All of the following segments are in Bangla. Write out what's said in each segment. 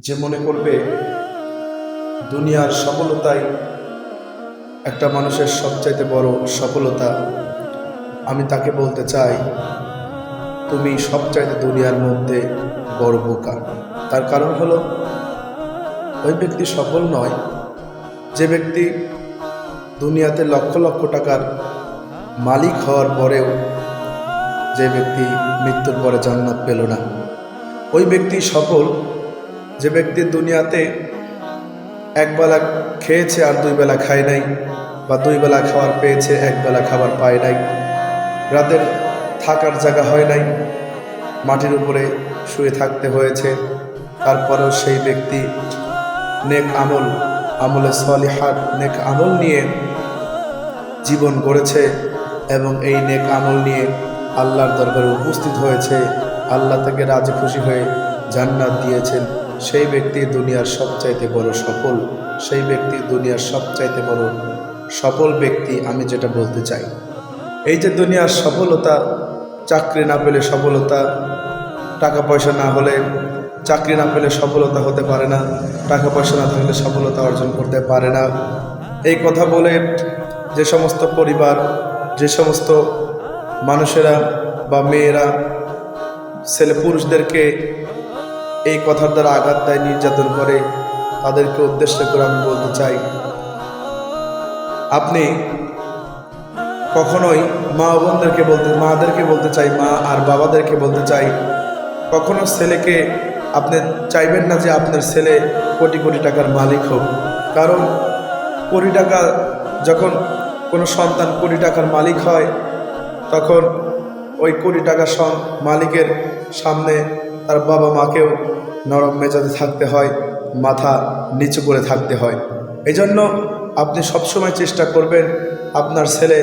যে মনে করবে দুনিয়ার সফলতাই একটা মানুষের সবচাইতে বড় সফলতা, আমি তাকে বলতে চাই তুমি সবচাইতে দুনিয়ার মধ্যে বড় বোকা। তার কারণ হলো ওই ব্যক্তি সফল নয় যে ব্যক্তি দুনিয়াতে লক্ষ লক্ষ টাকার মালিক হওয়ার পরেও যে ব্যক্তি মৃত্যুর পরে জান্নাত পেল না। ওই ব্যক্তি সফল যে ব্যক্তি দুনিয়াতে একবেলা খেয়েছে আর দুই বেলা খায় নাই, বা দুই বেলা খাবার পেয়েছে একবেলা খাবার পায় নাই, রাতের থাকার জায়গা হয় নাই, মাটির উপরে শুয়ে থাকতে হয়েছে, তারপরেও সেই ব্যক্তি নেক আমলে সলিহাত নেক আমল নিয়ে জীবন গড়েছে এবং এই নেক আমল নিয়ে আল্লাহর দরবারে উপস্থিত হয়েছে, আল্লাহ তাকে রাজি খুশি হয়ে জান্নাত দিয়েছেন। সেই ব্যক্তি দুনিয়ার সবচাইতে বড় সফল, সেই ব্যক্তি দুনিয়ার সবচাইতে বড় সফল ব্যক্তি। আমি যেটা বলতে চাই, এই যে দুনিয়ার সফলতা, চাকরি না পেলে সফলতা, টাকা পয়সা না হলে, চাকরি না পেলে সফলতা হতে পারে না, টাকা পয়সা না থাকলে সফলতা অর্জন করতে পারে না, এই কথা বলে যে সমস্ত পরিবার, যে সমস্ত মানুষেরা বা মেয়েরা ছেলে পুরুষদেরকে এই কথার দ্বারা আঘাত দেয়, নির্যাতন করে, তাদেরকে উদ্দেশ্য করে আমি বলতে চাই, আপনি কখনোই মাদেরকে বলতে চাই, মা আর বাবাদেরকে বলতে চাই, কখনো ছেলেকে আপনি চাইবেন না যে আপনার ছেলে কোটি কোটি টাকার মালিক হোক। কারণ কোটি টাকা, যখন কোনো সন্তান কোটি টাকার মালিক হয়, তখন ওই কোটি টাকার মালিকের সামনে তার বাবা মাকেও নরম মেজাজে থাকতে হয়, মাথা নিচু করে থাকতে হয়। এই জন্য আপনি সবসময় চেষ্টা করবেন আপনার ছেলে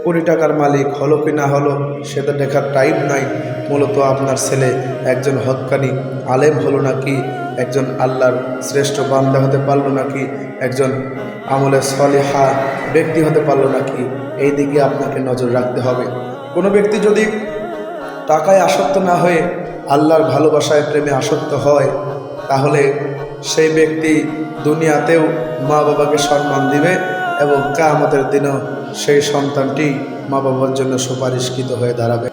কোটি টাকার মালিক হলো কি না হলো সেটা দেখার টাইম নাই, মূলত আপনার ছেলে একজন হক্কানি আলেম হলো নাকি, একজন আল্লাহর শ্রেষ্ঠ বান্দা হতে পারলো নাকি, একজন আমলে সলিহা ব্যক্তি হতে পারলো নাকি, এই দিকে আপনাকে নজর রাখতে হবে। কোনো ব্যক্তি যদি টাকায় আসক্ত না হয়ে আল্লাহর ভালোবাসায় প্রেমে আসক্ত হয়, তাহলে সেই ব্যক্তি দুনিয়াতেও মা বাবাকে সম্মান দিবে এবং কিয়ামতের দিনেও সেই সন্তানটি মা বাবার জন্য সুপারিশকৃত হয়ে দাঁড়াবে।